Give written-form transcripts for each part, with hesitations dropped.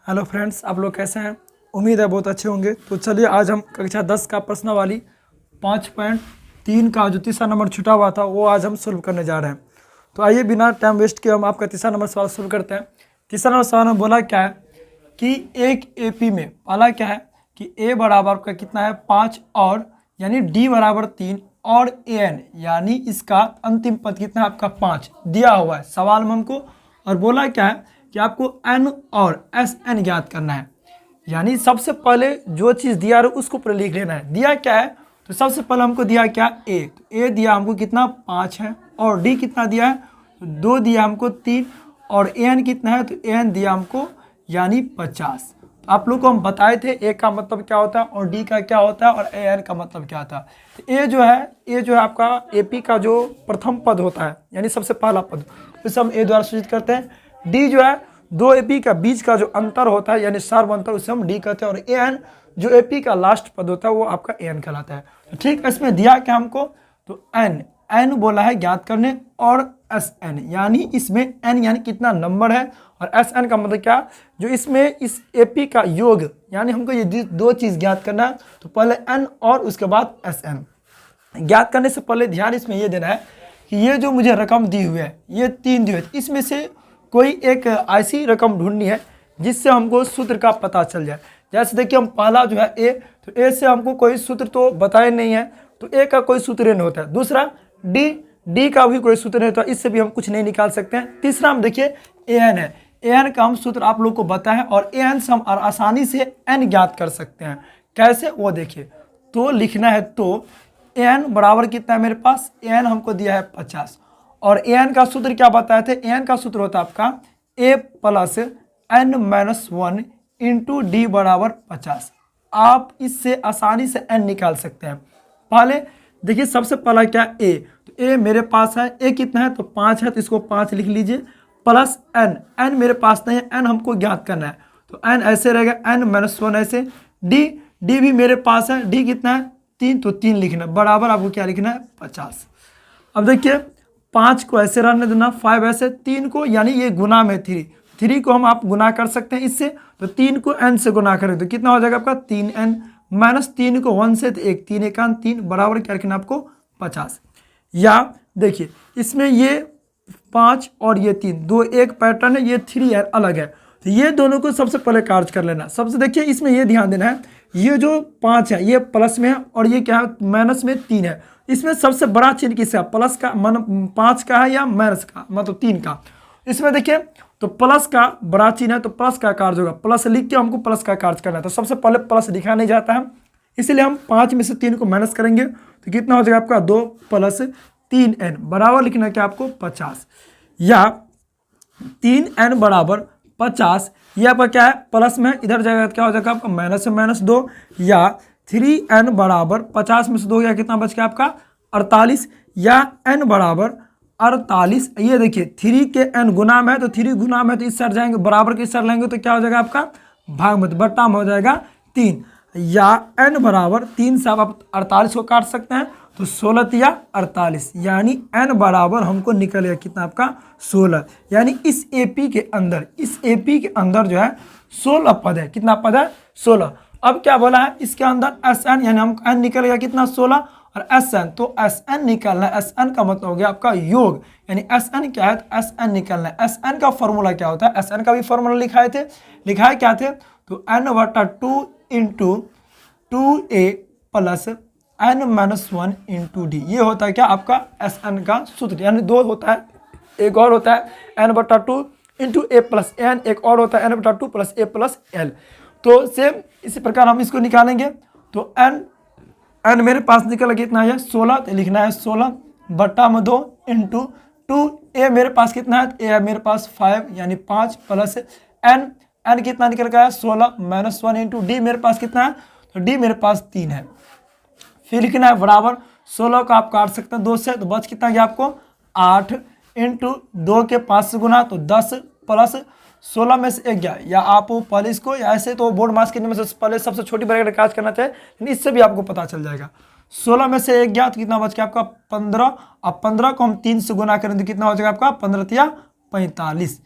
Hello friends, आप लोग कैसे हैं? उम्मीद है बहुत अच्छे होंगे। तो चलिए आज हम कक्षा 10 का प्रश्नावली 5.3 का जो तीसरा नंबर छूटा हुआ था वो आज हम सोल्व करने जा रहे हैं। तो आइए बिना टाइम वेस्ट किए हम आपका तीसरा नंबर सवाल सोल्व करते हैं। तीसरा नंबर सवाल में बोला क्या है कि एक एपी में पहला क्या है कि ए बराबर आपका कितना है 5 और यानी डी बराबर 3 और एन यानी इसका अंतिम पद कितना है आपका 5 दिया हुआ है सवाल में हमको। और बोला क्या है कि आपको एन और एस एन ज्ञात करना है। यानी सबसे पहले जो चीज़ दिया है उसको पहले लिख लेना है। दिया क्या है तो सबसे पहले हमको दिया क्या ए, तो ए दिया हमको कितना 5 है और डी कितना दिया है तो 2 दिया हमको 3 और एन कितना है तो एन दिया हमको यानी 50। आप लोग को हम बताए थे ए का मतलब क्या होता है और डी का क्या होता है और ए एन का मतलब क्या होता है। तो ए जो है आपका एपी का जो प्रथम पद होता है यानी सबसे पहला पद उसे हम ए द्वारा सूचित करते हैं। डी जो है दो एपी का बीच का जो अंतर होता है यानी सर्व अंतर उसे हम डी कहते हैं। और ए एन जो एपी का लास्ट पद होता है वो आपका ए एन कहलाता है। तो ठीक इसमें दिया क्या हमको तो एन बोला है ज्ञात करने और एस एन यानी इसमें एन यानी कितना नंबर है और एस एन का मतलब क्या जो इसमें इस एपी का योग यानी हमको ये दो चीज़ ज्ञात करना है। तो पहले एन और उसके बाद एस एन ज्ञात करने से पहले ध्यान इसमें ये देना है कि ये जो मुझे रकम दी हुई है ये 3 दी हुई है, इसमें से कोई एक ऐसी रकम ढूंढनी है जिससे हमको सूत्र का पता चल जाए। जैसे देखिए हम पहला जो है ए, तो ए से हमको कोई सूत्र तो बताया नहीं है तो ए का कोई सूत्र नहीं होता है। दूसरा डी का भी कोई सूत्र नहीं होता, इससे भी हम कुछ नहीं निकाल सकते हैं। तीसरा हम देखिए ए एन है, ए एन का हम सूत्र आप लोग को बताएं और ए एन से हम आसानी से एन ज्ञात कर सकते हैं। कैसे वो देखिए तो लिखना है तो ए एन बराबर कितना है मेरे पास ए एन हमको दिया है 50 और ए एन का सूत्र क्या बताए थे ए एन का सूत्र होता है आपका A plus N minus 1 into D बराबर 50। आप इससे आसानी से एन निकाल सकते हैं। पहले देखिए सबसे पहला क्या ए, तो ए मेरे पास है ए कितना है तो 5 है तो इसको 5 लिख लीजिए प्लस एन मेरे पास नहीं है एन हमको ज्ञात करना है तो एन ऐसे रहेगा एन माइनस 1 ऐसे। डी भी मेरे पास है डी कितना है 3 तो 3 लिखना बराबर आपको क्या लिखना है 50। अब देखिए 5 को ऐसे रहने देना 5 ऐसे 3 को यानी ये गुना में 3 को हम आप गुना कर सकते हैं इससे तो 3 को n से गुना करें तो कितना हो जाएगा आपका 3n माइनस 3 को 1 से तो 1 3 1 3 बराबर क्या रखना आपको 50। या देखिए इसमें ये 5 और ये 3 दो एक पैटर्न है ये 3 है अलग है तो ये दोनों को सबसे पहले कार्य कर लेना। सबसे देखिए इसमें ये ध्यान देना है ये जो 5 है ये प्लस में है और ये क्या है माइनस में 3 है। इसमें सबसे बड़ा चिन्ह किसका प्लस का 5 का है या माइनस का मतलब 3 का। इसमें देखिए तो प्लस का बड़ा चिन्ह है तो प्लस का कार्य होगा प्लस लिख के हमको प्लस का कार्य करना है तो सबसे पहले प्लस लिखा नहीं जाता है इसलिए हम 5 में से 3 को माइनस करेंगे तो कितना हो जाएगा आपका 2 प्लस 3n बराबर लिखना क्या आपको 50। या 3n बराबर 50 ये आपका क्या है प्लस में इधर जाएगा क्या हो जाएगा आपका माइनस से माइनस 2 या 3n बराबर 50 में से 2 गया कितना बच गया आपका 48 या n बराबर 48। ये देखिए 3 के n गुना में है तो 3 गुना में तो इस साइड जाएंगे बराबर के इस साइड लेंगे तो क्या हो जाएगा आपका भाग में बट्टा में हो जाएगा 3 या n बराबर 3 से आप 48 को काट सकते हैं तो 16 या 48 यानी n बराबर हमको निकलेगा कितना आपका 16। यानी इस एपी के अंदर जो है 16 पद है। कितना पद है 16। अब क्या बोला है इसके अंदर एस एन यानी हम एन निकलेगा कितना 16 और एस एन तो एस एन निकालना है। एस एन का मतलब हो गया आपका योग यानी एस एन क्या है तो एस एन निकालना है। एस एन का फॉर्मूला क्या होता है एस एन का भी फॉर्मूला लिखाए क्या थे तो एन बटा 2 into 2a plus N minus 1 into d ये होता है क्या आपका एस एन का सूत्र। यानी 2 होता है एक और होता है एन बटा 2 इंटू ए प्लस एन एक और होता है एन बटा 2 प्लस ए प्लस एल। तो सेम इसी प्रकार हम इसको निकालेंगे तो एन मेरे पास निकल कितना है 16 तो लिखना है 16 बट्टा में 2 इंटू 2 ए मेरे पास कितना है ए मेरे पास 5 यानी 5 प्लस एन कितना निकल गया है 16 माइनस 1 इंटू डी मेरे पास कितना है तो डी मेरे पास 3 है। फिर लिखना है बराबर 16 को आप काट सकते हैं 2 से तो बच कितना गया आपको 8 इंटू 2 के 5 से गुना तो 10 प्लस 16 में से 1 गया या आप पहले इसको या ऐसे तो बोर्ड मार्क्स के में से पहले सबसे छोटी ब्रैकेट काज करना चाहिए लेकिन इससे भी आपको पता चल जाएगा। 16 में से 1 गया तो कितना बच गया आपका 15। अब 15 को हम 3 से गुना करें तो कितना हो जाएगा आपका 15 या 45।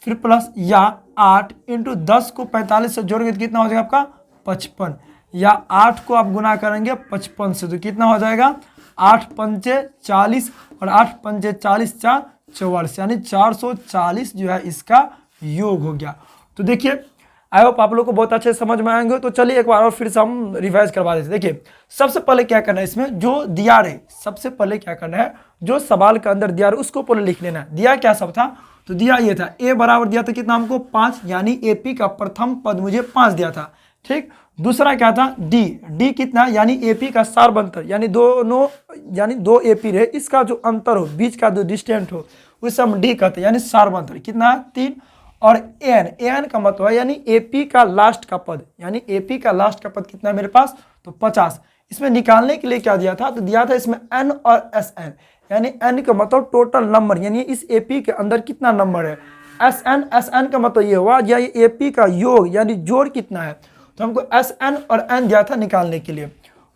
फिर प्लस या 8 इंटू 10 को 45 से जोड़ेंगे तो कितना हो जाएगा आपका 55, या 8 को आप गुना करेंगे 55 से तो कितना हो जाएगा 8 पंचे 40 और 8 पंचे 40 4 44, यानी 440 जो है इसका योग हो गया। तो देखिए आई होप आप लोग को बहुत अच्छे समझ में आएंगे। तो चलिए एक बार और फिर से हम रिवाइज करवा देते हैं। देखिए सबसे पहले क्या करना है, इसमें जो दिया रहे सबसे पहले क्या करना है, जो सवाल के अंदर दिया रहे उसको पहले लिख लेना है। दिया क्या सब था, तो दिया ये था ए बराबर दिया था कितना हमको 5, यानी एपी का प्रथम पद मुझे 5 दिया था, ठीक। दूसरा क्या था डी, डी कितना यानी एपी का सार्वंतर, यानी दोनों यानी 2 एपी रहे इसका जो अंतर हो बीच का जो डिस्टेंस हो उसे हम डी कहते हैं, यानी सार्वंतर कितना 3। और एन, एन का मतलब है यानी एपी का लास्ट का पद, यानी एपी का लास्ट का पद कितना है मेरे पास तो 50। इसमें निकालने के लिए क्या दिया था, तो दिया था इसमें एन और एस एन, यानी एन का मतलब टोटल नंबर, यानी इस एपी के अंदर कितना नंबर है। एस एन का मतलब ये हुआ या ये एपी का योग यानी जोड़ कितना है, तो हमको एस एन और एन दिया था निकालने के लिए।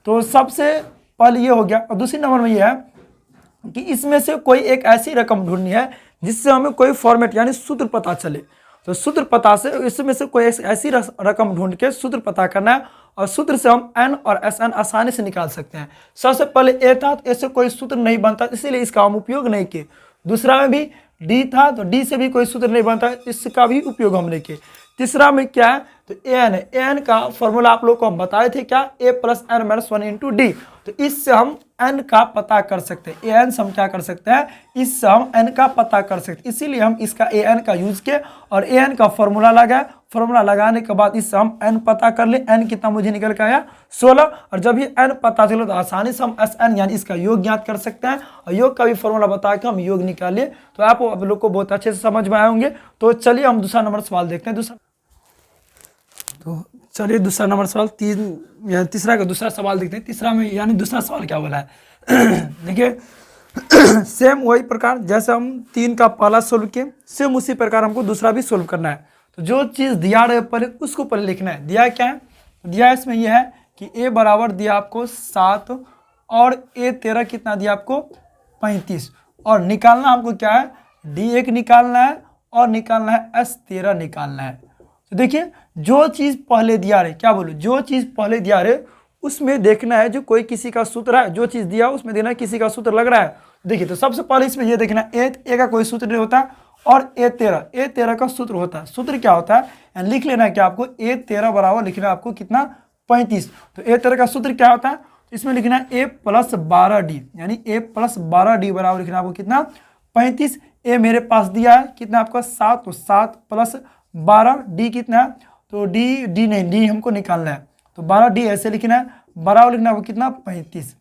तो सबसे पहले ये हो गया। और दूसरी नंबर में ये है कि इसमें से कोई एक ऐसी रकम ढूंढनी है जिससे हमें कोई फॉर्मेट यानी सूत्र पता चले। तो सूत्र पता से इसमें से कोई ऐसी रकम ढूंढ के सूत्र पता करना है, और सूत्र से हम एन और एस एन आसानी से निकाल सकते हैं। सबसे पहले ए था तो ऐसे कोई सूत्र नहीं बनता, इसीलिए इसका हम उपयोग नहीं किए। दूसरा में भी डी था तो डी से भी कोई सूत्र नहीं बनता, इसका भी उपयोग हम नहीं किए। तीसरा में क्या है तो एन है, एन का फॉर्मूला आप लोग को हम बताए थे क्या, A plus N minus 1 into D. तो इससे हम एन का पता कर सकते हैं, एन से हम क्या कर सकते हैं, इससे हम एन का पता कर सकते हैं। इसीलिए हम इसका एन का यूज किए और एन का फॉर्मूला लगाए। फॉर्मूला लगाने के बाद इससे हम एन पता कर ले, एन कितना मुझे निकल के आया 16। और जब ये एन पता चलो तो आसानी से हम एस एन यानी इसका योग ज्ञात कर सकते हैं, और योग का भी फॉर्मूला बता के हम योग निकालिए। तो आप लोग को बहुत अच्छे से समझ में आए होंगे। तो चलिए हम दूसरा नंबर सवाल देखते हैं। तो चलिए दूसरा नंबर सवाल तीसरा का दूसरा सवाल देखते हैं। तीसरा में यानी दूसरा सवाल क्या बोला है देखिए सेम वही प्रकार जैसे हम 3 का पहला सोल्व किए, सेम उसी प्रकार हमको दूसरा भी सोल्व करना है। तो जो चीज़ दिया रहे पहले उसको पहले लिखना है। दिया क्या है, दिया इसमें यह है कि ए बराबर दिया आपको 7 और ए 13 कितना दिया आपको 35, और निकालना हमको क्या है D1 निकालना है और निकालना है S13 निकालना है। तो देखिए जो चीज़ पहले दिया रहे, क्या बोलो, जो चीज़ पहले दिया रहे उसमें देखना है जो कोई किसी का सूत्र है, जो चीज़ दिया उसमें देना किसी का सूत्र लग रहा है। देखिए तो सबसे पहले इसमें ये देखना ए का कोई सूत्र नहीं होता और ए13 का सूत्र होता है। सूत्र क्या होता है लिख लेना है कि आपको ए13 बराबर लिखना है आपको कितना 35। तो ए13 का सूत्र क्या होता है, तो इसमें लिखना है ए प्लस 12D, यानी ए प्लस 12D बराबर लिखना है आपको कितना 35। ए मेरे पास दिया है कितना आपका 7, तो 7 प्लस 12, डी कितना है तो डी नहीं, डी हमको निकालना है। तो 12D ऐसे लिखना है, बराबर लिखना है कितना 35,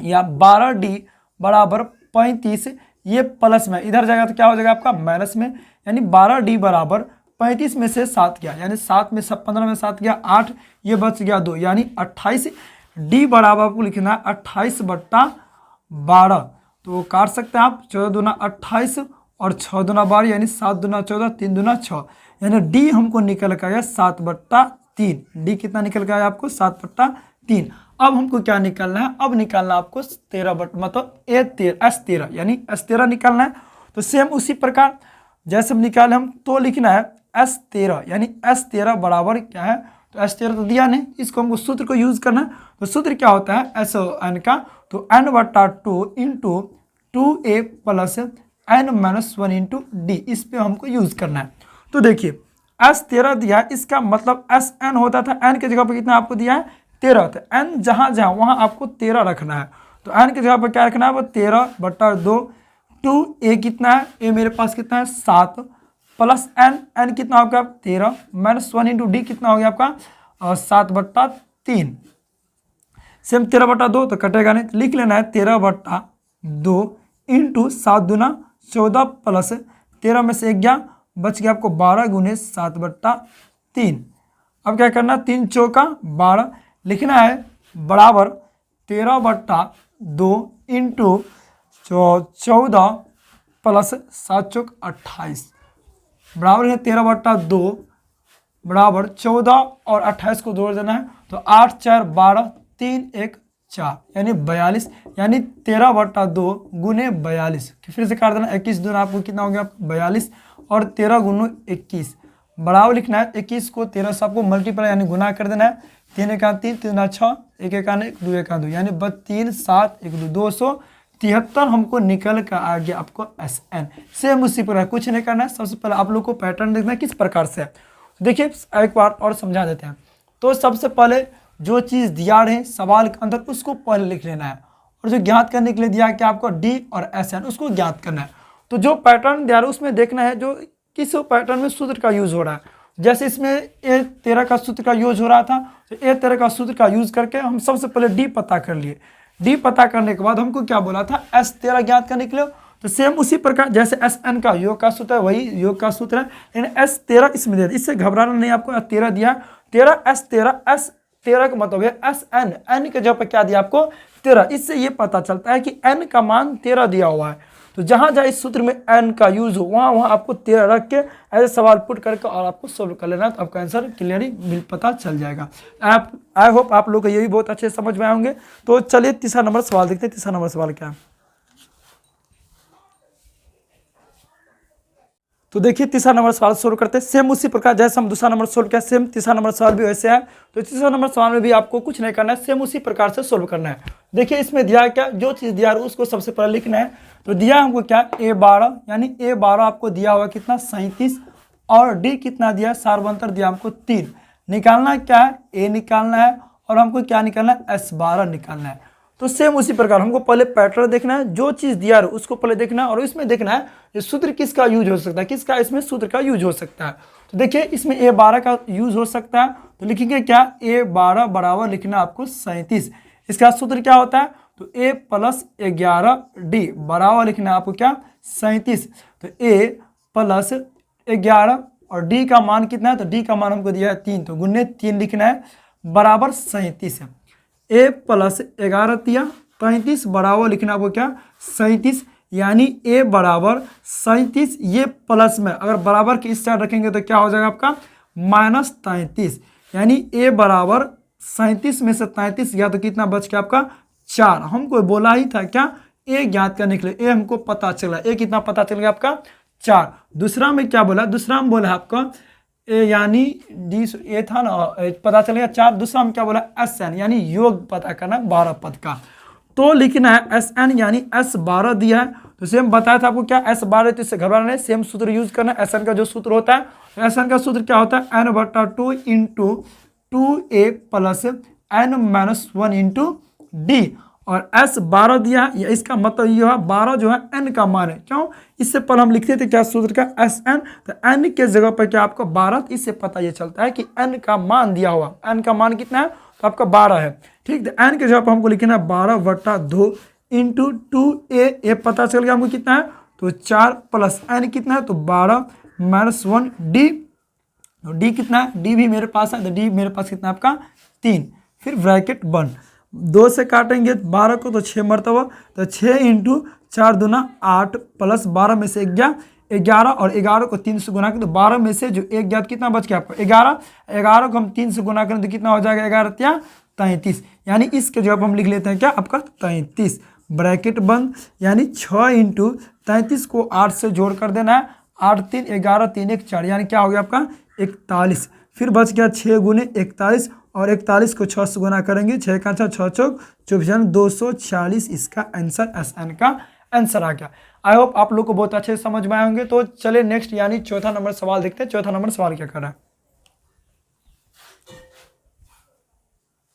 या 12D बराबर 35। ये प्लस में इधर जाएगा तो क्या हो जाएगा आपका माइनस में, यानी 12D बराबर 35 में से 7 गया, यानी 7 में 15 में 7 गया 8, ये बच गया 2, यानी 28। डी बराबर आपको लिखना है 28/12। तो काट सकते हैं आप, 14 दूना 28 और 6 दूना 12, यानी 7 दूना 14, 3 दूना 6, यानी डी हमको निकल कर आया 7/3। डी कितना निकल के आया आपको 7/3। अब हमको क्या निकालना है, अब निकालना आपको 13 मतलब S13 यानी S13 निकालना है। तो सेम उसी प्रकार जैसे हम निकाले हम तो लिखना है S13, यानी S13 बराबर क्या है, तो S13 तो दिया नहीं, इसको हमको सूत्र को यूज करना है। तो सूत्र क्या होता है SN का, तो n/2 into 2a plus n-1 into D, इस पे हमको यूज करना है। तो देखिए S13 दिया है, इसका मतलब SN होता था, n के जगह पर कितना आपको दिया है 13, तो n जहाँ जहाँ वहाँ आपको 13 रखना है। तो n की जगह पर क्या रखना है वो 13/2, 2a कितना है, a मेरे पास कितना है 7 प्लस n कितना होगा 13 -1 इंटू डी कितना हो गया आपका 7/3। सेम 13/2 तो कटेगा नहीं, तो लिख लेना है 13/2 इंटू 7 दूना 14 प्लस 13 में से 1 गया, बच गया आपको 12 गुने 7/3। अब क्या करना 3 चौका 12 लिखना है बराबर 13/2 इंटू 14 प्लस 7 चौक 28 बराबर है 13/2 बराबर 14 और 28 को जोड़ देना है, तो 8 4 12 3 1 4 यानी 42, यानी 13/2 गुने 42। फिर से काट देना 21 दूना आपको कितना हो गया 42 और 13 गुना 21, बराबर लिखना है 21 को 13 से आपको मल्टीप्लाई यानी गुना कर देना है। 3 एका 3, 3 6, 1 एका 1, 2 एका 2 यानी 3 7 1 2 273 हमको निकल कर आ गया आपको SN। सेम उसी प्रकार कुछ नहीं करना है। सबसे पहले आप लोग को पैटर्न देखना है किस प्रकार से है। देखिए एक बार और समझा देते हैं। तो सबसे पहले जो चीज़ दिया रहे सवाल के अंदर उसको पहले लिख लेना है, और जो ज्ञात करने के लिए दिया है कि आपको D और SN उसको ज्ञात करना है। तो जो पैटर्न दिया रहा है उसमें देखना है जो किस पैटर्न में सूत्र का यूज हो रहा है। जैसे इसमें A13 का सूत्र का यूज हो रहा था, तो A13 का सूत्र का यूज करके हम सबसे पहले D पता कर लिए। D पता करने के बाद हमको क्या बोला था, S13 ज्ञात करने के लिए। तो सेम उसी प्रकार जैसे SN का योग का सूत्र है वही योग का सूत्र है, लेकिन S13 इसमें दिया, इससे घबराना नहीं। आपको 13 दिया, 13 S13 का मतलब है SN, N के जगह पर क्या दिया आपको 13। इससे ये पता चलता है कि N का मान 13 दिया हुआ है। तो जहां जहां इस सूत्र में N का यूज हो वहां आपको 13 रख के ऐसे सवाल पुट करके और आपको सोल्व कर लेना, तो आपका आंसर क्लियरली पता चल जाएगा। आई होप आप लोग को ये भी बहुत अच्छे समझ में आएंगे। तो चलिए तीसरा नंबर सवाल देखते हैं। तीसरा नंबर सवाल क्या है, तो देखिए तीसरा नंबर सवाल सोल्व करते हैं। सेम उसी प्रकार जैसे हम दूसरा नंबर सोल्व किया, सेम तीसरा नंबर सवाल भी वैसे है। तो तीसरा नंबर सवाल में भी आपको कुछ नहीं करना है, सेम उसी प्रकार से सोल्व करना है। देखिए इसमें दिया क्या, जो चीज़ दिया है उसको सबसे पहले लिखना है। तो दिया हमको क्या, A12 यानी A12 आपको दिया हुआ कितना 37, और D कितना दिया सार्वंतर दिया हमको 3। निकालना क्या है, A निकालना है, और हमको क्या निकालना है S12 निकालना है। तो सेम उसी प्रकार हमको पहले पैटर्न देखना है, जो चीज़ दिया है उसको पहले देखना है, और इसमें देखना है ये सूत्र किसका यूज हो सकता है, किसका इसमें सूत्र का यूज हो सकता है। तो देखिए इसमें A12 का यूज हो सकता है, तो लिखेंगे क्या, A12 बराबर लिखना आपको 37। इसका सूत्र क्या होता है, तो A + 11D बराबर लिखना आपको क्या 37। तो A + 11 और D का मान कितना है, तो D का मान हमको दिया है 3, तो गुने 3 लिखना है बराबर 37 है। A + 11 दिया 35 बराबर लिखना आपको क्या 37, यानी A बराबर 37। ये प्लस में अगर बराबर के इस साइड रखेंगे तो क्या हो जाएगा आपका -33, यानी A बराबर 37 में से 33 गया तो कितना बच गया आपका 4। हमको बोला ही था क्या, A ज्ञात करने के लिए। A हमको पता चला, A कितना पता चल गया आपका 4। दूसरा में क्या बोला, दूसरा में बोला आपका यानी A था ना, पता चलेगा 4। दूसरा हम क्या बोला SN यानी योग पता करना 12 पद का। तो लिखना है SN यानी S12 दिया है। तो सेम बताया था आपको क्या S12, तो इससे घबराना नहीं, सेम सूत्र यूज करना है। SN का जो सूत्र होता है, तो SN का सूत्र क्या होता है N/2 × 2A + N - 1 × D। और S12 दिया है, इसका मतलब ये है 12 जो है N का मान है। क्यों, इससे पहले हम लिखते थे क्या सूत्र का SN, तो N के जगह पर क्या आपको 12, इससे पता ये चलता है कि N का मान दिया हुआ, N का मान कितना है, तो आपका 12 है। ठीक, तो N के जगह पर हमको लिखना है 12/2 × 2A। ये पता चल गया हमको कितना है, तो 4 + N कितना है, तो 12 - 1 D। तो D कितना है, D भी मेरे पास है, तो D मेरे पास कितना आपका 3। फिर ब्रैकेट बंद, 2 से काटेंगे 12 को तो 6 मरतबा, तो 6 × 4 दूना 8 + 12 में से 11 और 11 को 3 से गुना करें तो 12 में से जो 1 ज्ञात कितना बच गया आपको 11 को हम 3 से गुना करें तो कितना हो जाएगा 11 × 33, यानी इसके जवाब हम लिख लेते हैं क्या आपका 33। ब्रैकेट बंद, यानी 6 × 33 को 8 से जोड़ कर देना है, 8 × 3 11 3 1 4, यानी क्या हो गया आपका 41। फिर बच गया 6 × 41, और 41 को 6 से गुना करेंगे, 6 का 6 6 चौक 24, 240। इसका आंसर SN का आंसर आ गया। आई होप आप लोग को बहुत अच्छे से समझ में आए होंगे। तो चलिए नेक्स्ट यानी चौथा नंबर सवाल देखते हैं। चौथा नंबर सवाल क्या कर रहा है,